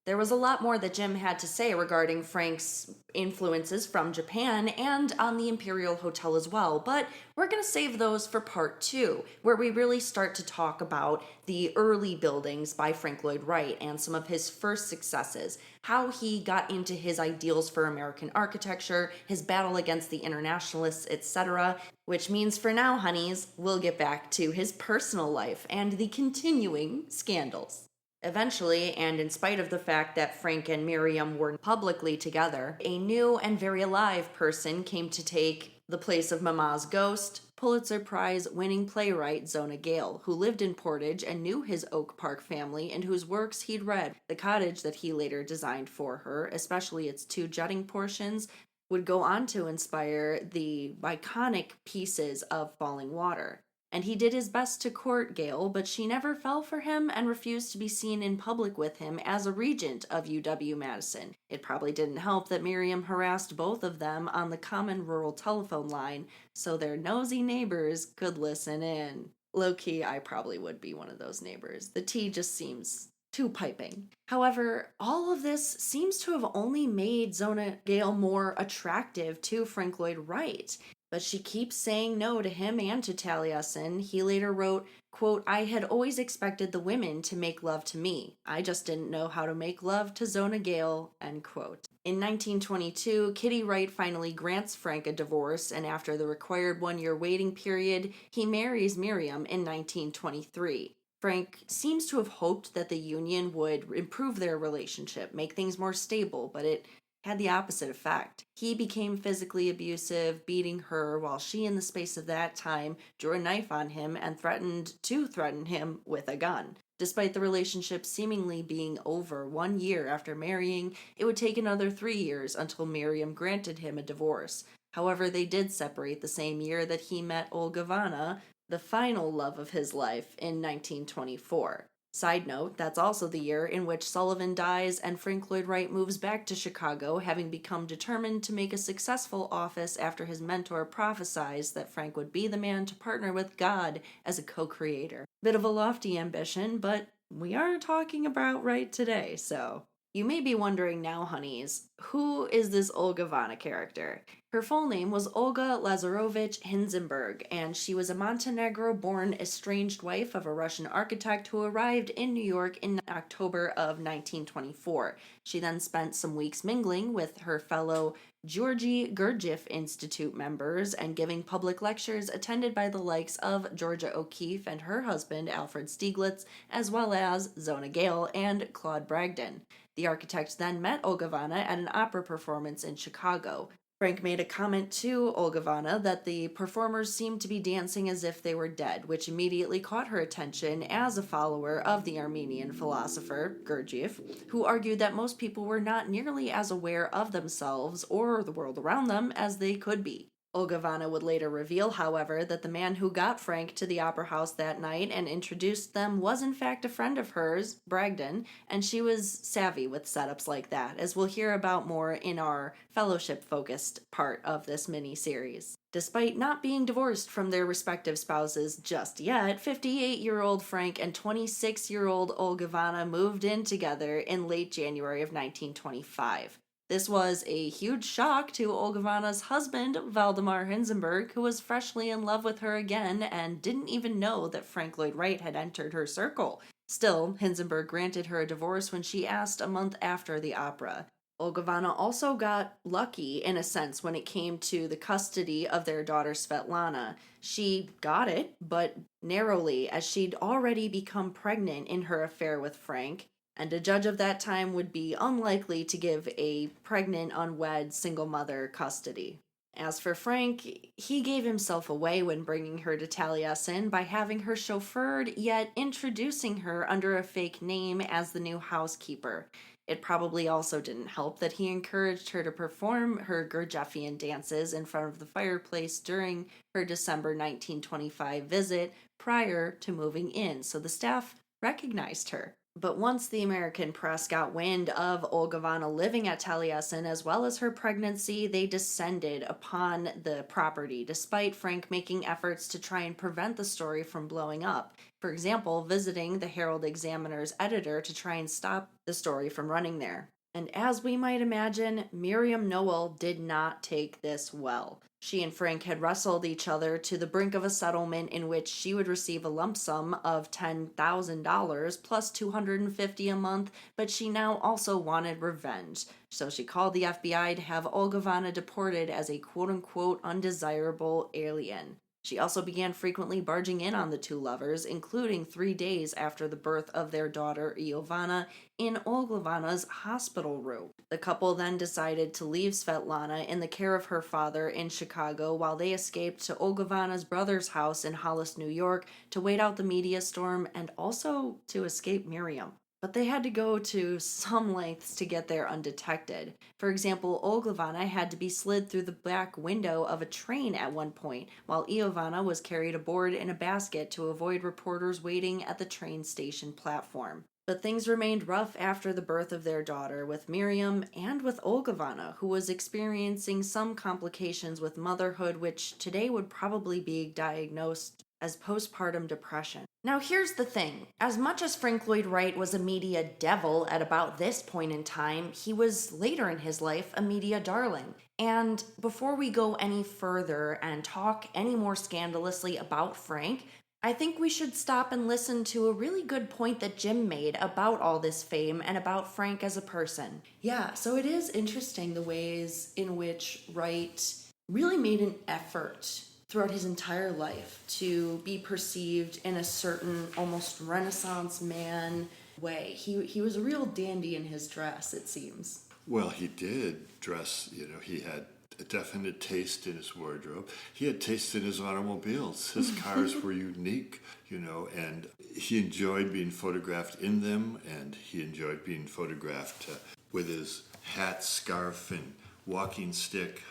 There was a lot more that Jim had to say regarding Frank's influences from Japan and on the Imperial Hotel as well, but we're going to save those for part 2, where we really start to talk about the early buildings by Frank Lloyd Wright and some of his first successes, how he got into his ideals for American architecture, his battle against the internationalists, etc., which means for now, honeys, we'll get back to his personal life and the continuing scandals. Eventually, and in spite of the fact that Frank and Miriam were publicly together, a new and very alive person came to take the place of Mama's ghost, Pulitzer Prize winning playwright Zona Gale, who lived in Portage and knew his Oak Park family and whose works he'd read. The cottage that he later designed for her, especially its 2 jutting portions, would go on to inspire the iconic pieces of Falling Water. And he did his best to court Gale, but she never fell for him and refused to be seen in public with him as a regent of UW-Madison. It probably didn't help that Miriam harassed both of them on the common rural telephone line so their nosy neighbors could listen in. Low-key, I probably would be one of those neighbors. The tea just seems too piping. However, all of this seems to have only made Zona Gale more attractive to Frank Lloyd Wright. But she keeps saying no to him and to Taliesin. He later wrote, quote, "I had always expected the women to make love to me. I just didn't know how to make love to Zona Gale," end quote. In 1922, Kitty Wright finally grants Frank a divorce, and after the required 1-year waiting period, he marries Miriam in 1923. Frank seems to have hoped that the union would improve their relationship, make things more stable, but it had the opposite effect. He became physically abusive, beating her, while she, in the space of that time, drew a knife on him and threatened him with a gun. Despite the relationship seemingly being over 1 year after marrying, it would take another 3 years until Miriam granted him a divorce. However, they did separate the same year that he met Olga Vanna, the final love of his life, in 1924. Side note, that's also the year in which Sullivan dies and Frank Lloyd Wright moves back to Chicago, having become determined to make a successful office after his mentor prophesied that Frank would be the man to partner with God as a co-creator. Bit of a lofty ambition, but we are talking about Wright today, so... You may be wondering now, honeys, who is this Olga Vanna character? Her full name was Olga Lazarovich Hinzenberg, and she was a Montenegro-born estranged wife of a Russian architect who arrived in New York in October of 1924. She then spent some weeks mingling with her fellow Georgy Gurdjieff Institute members and giving public lectures attended by the likes of Georgia O'Keeffe and her husband Alfred Stieglitz, as well as Zona Gale and Claude Bragdon. The architect then met Olga Vanna at an opera performance in Chicago. Frank made a comment to Olga Vanna that the performers seemed to be dancing as if they were dead, which immediately caught her attention as a follower of the Armenian philosopher Gurdjieff, who argued that most people were not nearly as aware of themselves or the world around them as they could be. Olga Vanna would later reveal, however, that the man who got Frank to the opera house that night and introduced them was in fact a friend of hers, Bragdon, and she was savvy with setups like that, as we'll hear about more in our fellowship-focused part of this mini-series. Despite not being divorced from their respective spouses just yet, 58-year-old Frank and 26-year-old Olga Vanna moved in together in late January of 1925. This was a huge shock to Olga Vanna's husband, Waldemar Hinzenberg, who was freshly in love with her again and didn't even know that Frank Lloyd Wright had entered her circle. Still, Hinzenberg granted her a divorce when she asked a month after the opera. Olga Vanna also got lucky, in a sense, when it came to the custody of their daughter Svetlana. She got it, but narrowly, as she'd already become pregnant in her affair with Frank, and a judge of that time would be unlikely to give a pregnant, unwed, single mother custody. As for Frank, he gave himself away when bringing her to Taliesin by having her chauffeured, yet introducing her under a fake name as the new housekeeper. It probably also didn't help that he encouraged her to perform her Gurdjieffian dances in front of the fireplace during her December 1925 visit prior to moving in, so the staff recognized her. But once the American press got wind of Olgivanna living at Taliesin as well as her pregnancy, they descended upon the property, despite Frank making efforts to try and prevent the story from blowing up. For example, visiting the Herald Examiner's editor to try and stop the story from running there. And as we might imagine, Miriam Noel did not take this well. She and Frank had wrestled each other to the brink of a settlement in which she would receive a lump sum of $10,000 plus $250 a month, but she now also wanted revenge. So she called the FBI to have Olgivanna deported as a quote-unquote undesirable alien. She also began frequently barging in on the two lovers, including 3 days after the birth of their daughter Iovanna in Olgivanna's hospital room. The couple then decided to leave Svetlana in the care of her father in Chicago while they escaped to Olgivanna's brother's house in Hollis, New York, to wait out the media storm and also to escape Miriam. But they had to go to some lengths to get there undetected. For example, Olgivanna had to be slid through the back window of a train at one point, while Iovanna was carried aboard in a basket to avoid reporters waiting at the train station platform. But things remained rough after the birth of their daughter, with Miriam and with Olgivanna, who was experiencing some complications with motherhood, which today would probably be diagnosed as postpartum depression. Now here's the thing. As much as Frank Lloyd Wright was a media devil at about this point in time, he was later in his life a media darling. And before we go any further and talk any more scandalously about Frank, I think we should stop and listen to a really good point that Jim made about all this fame and about Frank as a person. Yeah, so it is interesting the ways in which Wright really made an effort throughout his entire life to be perceived in a certain almost Renaissance man way. He was a real dandy in his dress, it seems. Well, he did dress, he had a definite taste in his wardrobe. He had taste in his automobiles. His cars were unique, and he enjoyed being photographed in them, and he enjoyed being photographed with his hat, scarf, and walking stick.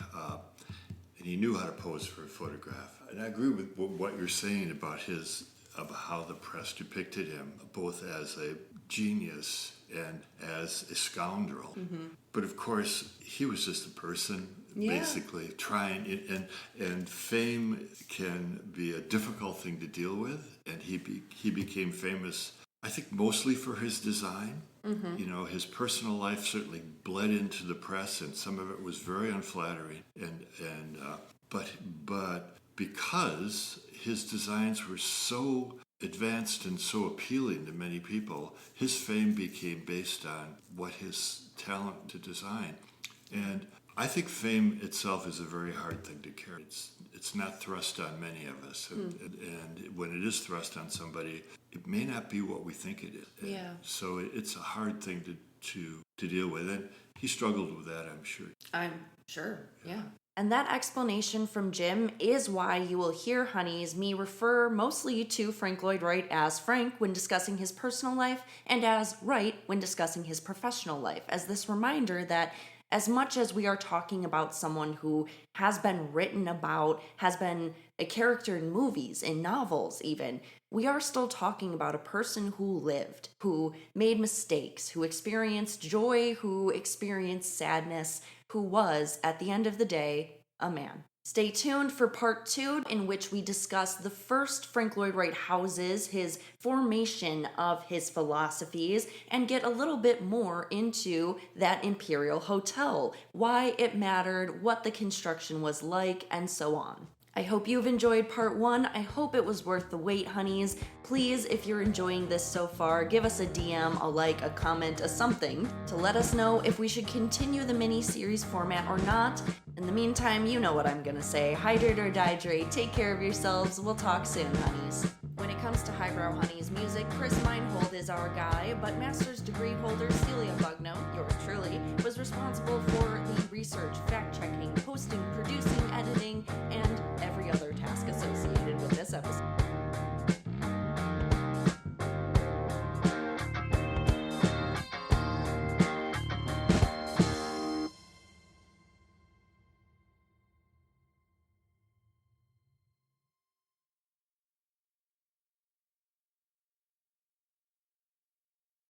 And he knew how to pose for a photograph. And I agree with what you're saying about how the press depicted him, both as a genius and as a scoundrel. Mm-hmm. But of course, he was just a person, basically, trying, and fame can be a difficult thing to deal with, and he became famous, I think, mostly for his design. Mm-hmm. His personal life certainly bled into the press, and some of it was very unflattering. But because his designs were so advanced and so appealing to many people, his fame became based on what his talent to design. And I think fame itself is a very hard thing to carry. It's not thrust on many of us, and when it is thrust on somebody, it may not be what we think it is. Yeah. So it's a hard thing to deal with, and he struggled with that, I'm sure. I'm sure, yeah. And that explanation from Jim is why you will hear, honeys, me refer mostly to Frank Lloyd Wright as Frank when discussing his personal life and as Wright when discussing his professional life, as this reminder that as much as we are talking about someone who has been written about, has been a character in movies, in novels even, we are still talking about a person who lived, who made mistakes, who experienced joy, who experienced sadness, who was, at the end of the day, a man. Stay tuned for part 2, in which we discuss the first Frank Lloyd Wright houses, his formation of his philosophies, and get a little bit more into that Imperial Hotel, why it mattered, what the construction was like, and so on. I hope you've enjoyed part 1. I hope it was worth the wait, honeys. Please, if you're enjoying this so far, give us a DM, a like, a comment, a something to let us know if we should continue the mini-series format or not. In the meantime, you know what I'm gonna say. Hydrate or dihydrate. Take care of yourselves. We'll talk soon, honeys. When it comes to Highbrow Honeys music, Chris Meinhold is our guy, but master's degree holder Celia Bugno, yours truly, was responsible for the research, fact-checking,